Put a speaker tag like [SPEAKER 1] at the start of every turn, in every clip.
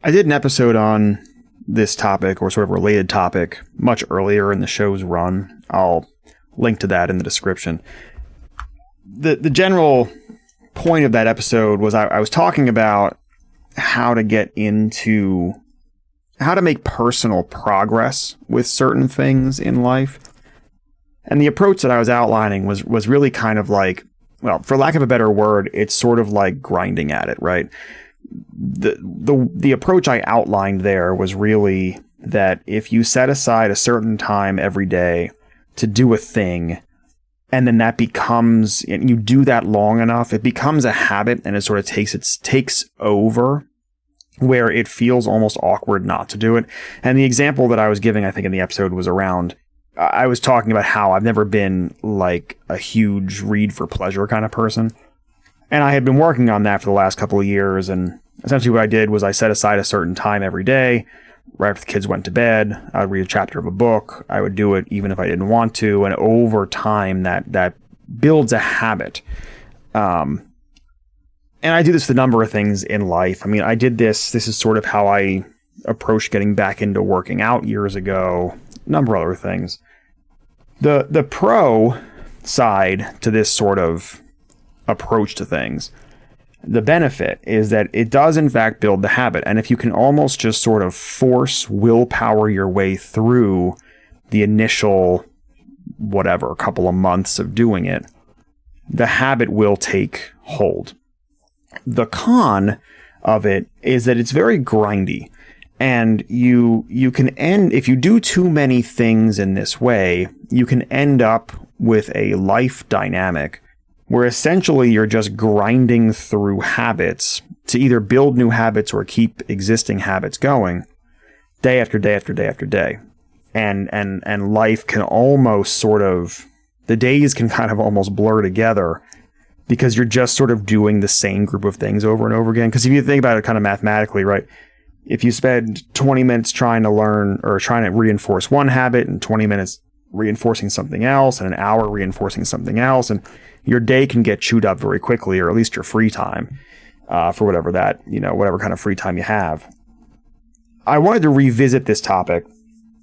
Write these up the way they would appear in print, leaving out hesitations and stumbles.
[SPEAKER 1] I did an episode on this topic, or sort of related topic, much earlier in the show's run. I'll link to that in the description. The general point of that episode was I was talking about how to get into how to make personal progress with certain things in life. And the approach that I was outlining was really kind of like, well, for lack of a better word, it's sort of like grinding at it, right? The approach I outlined there was really that if you set aside a certain time every day to do a thing, and then that becomes, and you do that long enough, it becomes a habit, and it sort of takes over, where it feels almost awkward not to do it. And the example that I was giving, I think, in the episode was around, I was talking about how I've never been like a huge read for pleasure kind of person. And I had been working on that for the last couple of years. And essentially what I did was I set aside a certain time every day. Right after the kids went to bed, I would read a chapter of a book. I would do it even if I didn't want to. And over time, that builds a habit. And I do this with a number of things in life. I mean, I did this. This is sort of how I approached getting back into working out years ago. A number of other things. The pro side to this sort of approach to things, the benefit is that it does in fact build the habit. And if you can almost just sort of force willpower your way through the initial, whatever, couple of months of doing it, the habit will take hold. The con of it is that it's very grindy, and you can end, if you do too many things in this way, you can end up with a life dynamic where essentially you're just grinding through habits to either build new habits or keep existing habits going day after day after day after day. And life can almost sort of, the days can kind of almost blur together, because you're just sort of doing the same group of things over and over again. Because if you think about it kind of mathematically, right? If you spend 20 minutes trying to learn or trying to reinforce one habit, and 20 minutes reinforcing something else, and an hour reinforcing something else, and your day can get chewed up very quickly, or at least your free time, for whatever kind of free time you have. I wanted to revisit this topic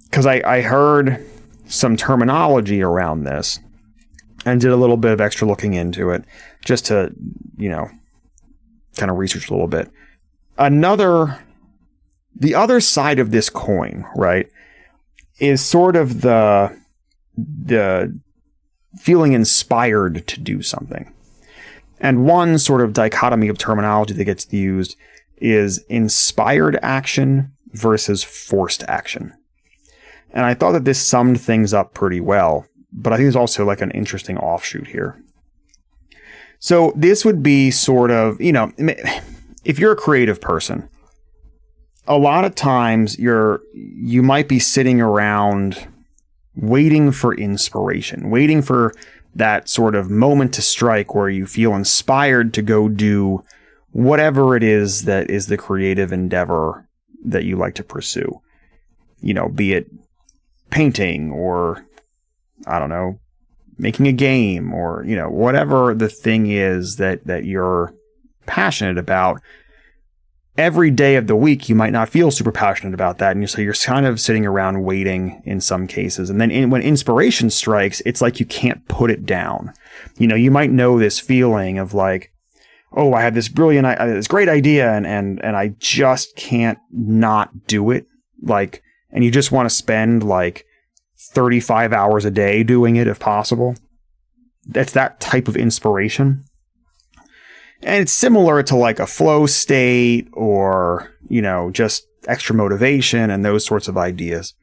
[SPEAKER 1] because I heard some terminology around this and did a little bit of extra looking into it just to, kind of research a little bit. The other side of this coin, right, is sort of the feeling inspired to do something. And one sort of dichotomy of terminology that gets used is inspired action versus forced action. And I thought that this summed things up pretty well, but I think there's also like an interesting offshoot here. So this would be sort of, if you're a creative person, a lot of times you might be sitting around waiting for inspiration, waiting for that sort of moment to strike where you feel inspired to go do whatever it is that is the creative endeavor that you like to pursue. Be it painting or, I don't know, making a game or, whatever the thing is that you're passionate about. Every day of the week, you might not feel super passionate about that. And so you're kind of sitting around waiting in some cases. And then when inspiration strikes, it's like you can't put it down. You might know this feeling of like, oh, I had this this great idea and I just can't not do it. Like, and you just want to spend like 35 hours a day doing it if possible. That's that type of inspiration. And it's similar to like a flow state or, just extra motivation and those sorts of ideas.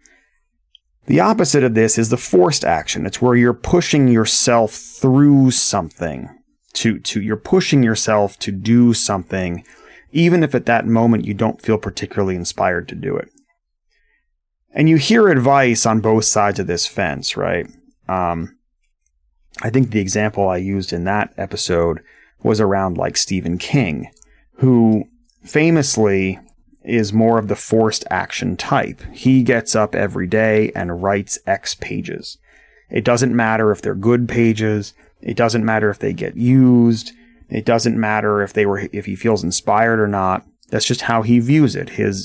[SPEAKER 1] The opposite of this is the forced action. It's where you're pushing yourself through something you're pushing yourself to do something, even if at that moment you don't feel particularly inspired to do it. And you hear advice on both sides of this fence, right? I think the example I used in that episode was around like Stephen King, who famously is more of the forced action type. He gets up every day and writes X pages. It doesn't matter if they're good pages. It doesn't matter if they get used. It doesn't matter if he feels inspired or not. That's just how he views it. His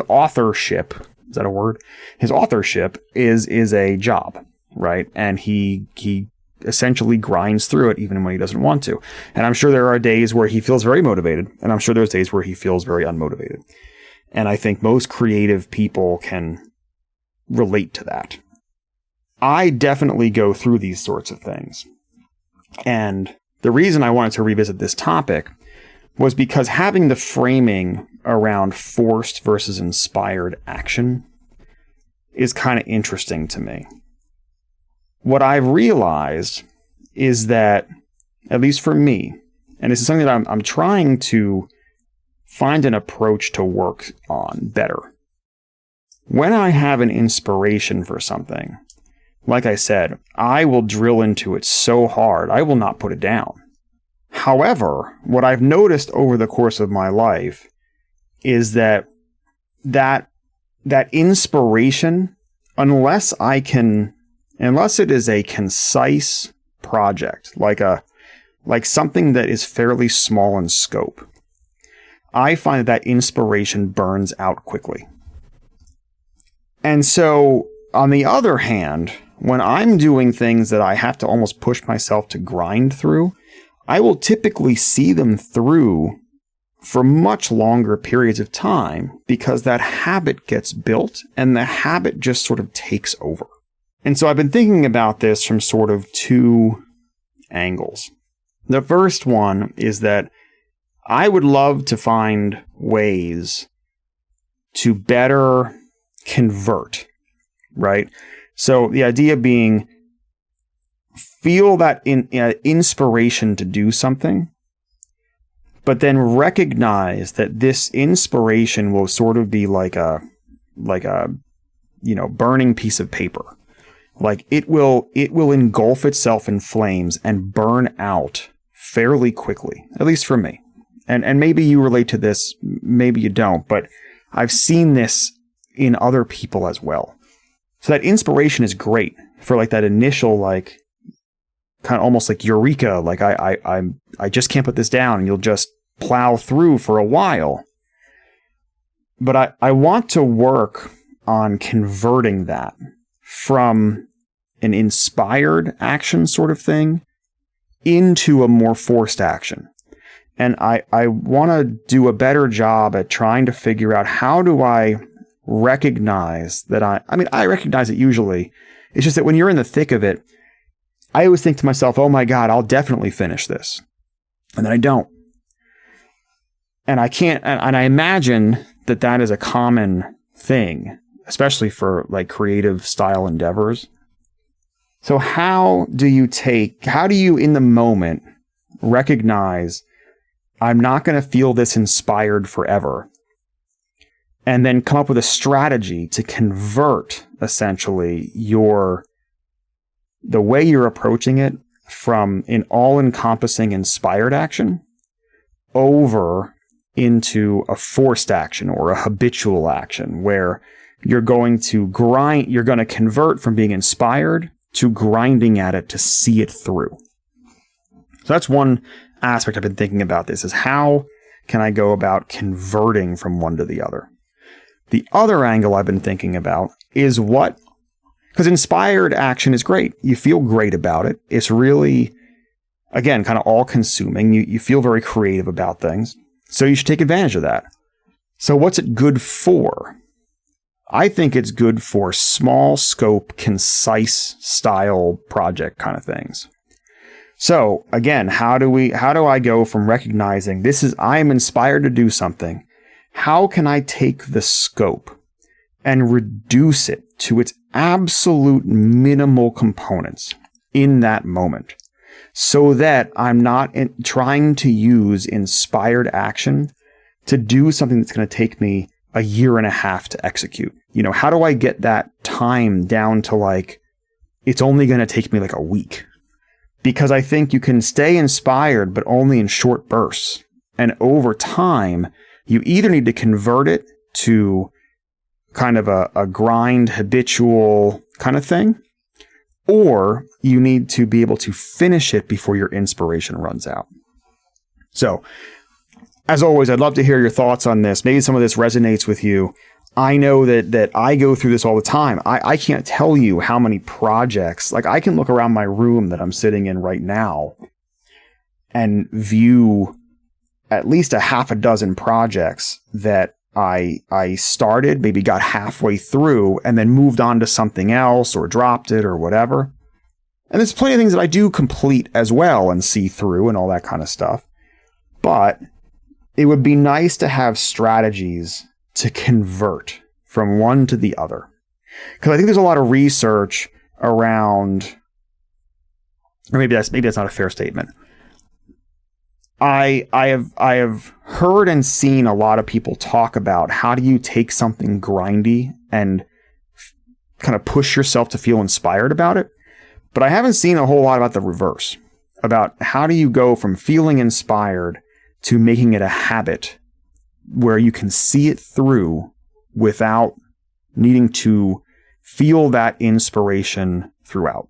[SPEAKER 1] authorship, is that a word? His authorship is a job, right? And he essentially grinds through it even when he doesn't want to. And I'm sure there are days where he feels very motivated, and I'm sure there's days where he feels very unmotivated. And I think most creative people can relate to that. I definitely go through these sorts of things. And the reason I wanted to revisit this topic was because having the framing around forced versus inspired action is kind of interesting to me. What I've realized is that, at least for me, and this is something that I'm trying to find an approach to work on better. When I have an inspiration for something, like I said, I will drill into it so hard, I will not put it down. However, what I've noticed over the course of my life is that inspiration, unless it is a concise project, like something that is fairly small in scope, I find that inspiration burns out quickly. And so, on the other hand, when I'm doing things that I have to almost push myself to grind through, I will typically see them through for much longer periods of time because that habit gets built and the habit just sort of takes over. And so I've been thinking about this from sort of two angles. The first one is that I would love to find ways to better convert, right? So the idea being, feel that inspiration to do something, but then recognize that this inspiration will sort of be like a burning piece of paper. Like it will engulf itself in flames and burn out fairly quickly, at least for me. And maybe you relate to this, maybe you don't, but I've seen this in other people as well. So that inspiration is great for like that initial, like kind of almost like eureka, like I just can't put this down, and you'll just plow through for a while. But I want to work on converting that from an inspired action sort of thing into a more forced action. And I want to do a better job at trying to figure out, how do I recognize that I recognize it usually. It's just that when you're in the thick of it, I always think to myself, oh my God, I'll definitely finish this. And then I don't. And I can't, and I imagine that is a common thing, especially for like creative style endeavors. So how do you in the moment recognize, I'm not going to feel this inspired forever, and then come up with a strategy to convert essentially the way you're approaching it from an all-encompassing inspired action over into a forced action or a habitual action, where you're going to convert from being inspired to grinding at it to see it through. So that's one aspect I've been thinking about this, is how can I go about converting from one to the other? The other angle I've been thinking about is because inspired action is great. You feel great about it. It's really, again, kind of all-consuming. You feel very creative about things. So you should take advantage of that. So what's it good for? I think it's good for small scope, concise style project kind of things. So again, how do I go from recognizing I am inspired to do something? How can I take the scope and reduce it to its absolute minimal components in that moment, so that I'm not trying to use inspired action to do something that's going to take me a year and a half to execute? How do I get that time down to like, it's only going to take me like a week? Because I think you can stay inspired, but only in short bursts. And over time, you either need to convert it to kind of a grind, habitual kind of thing, or you need to be able to finish it before your inspiration runs out. So As always, I'd love to hear your thoughts on this. Maybe some of this resonates with you. I know that I go through this all the time. I can't tell you how many projects, like I can look around my room that I'm sitting in right now and view at least a half a dozen projects that I started, maybe got halfway through and then moved on to something else or dropped it or whatever. And there's plenty of things that I do complete as well and see through and all that kind of stuff. But it would be nice to have strategies to convert from one to the other. Because I think there's a lot of research around, or maybe that's not a fair statement. I have heard and seen a lot of people talk about how do you take something grindy and kind of push yourself to feel inspired about it. But I haven't seen a whole lot about the reverse, about how do you go from feeling inspired to making it a habit where you can see it through without needing to feel that inspiration throughout.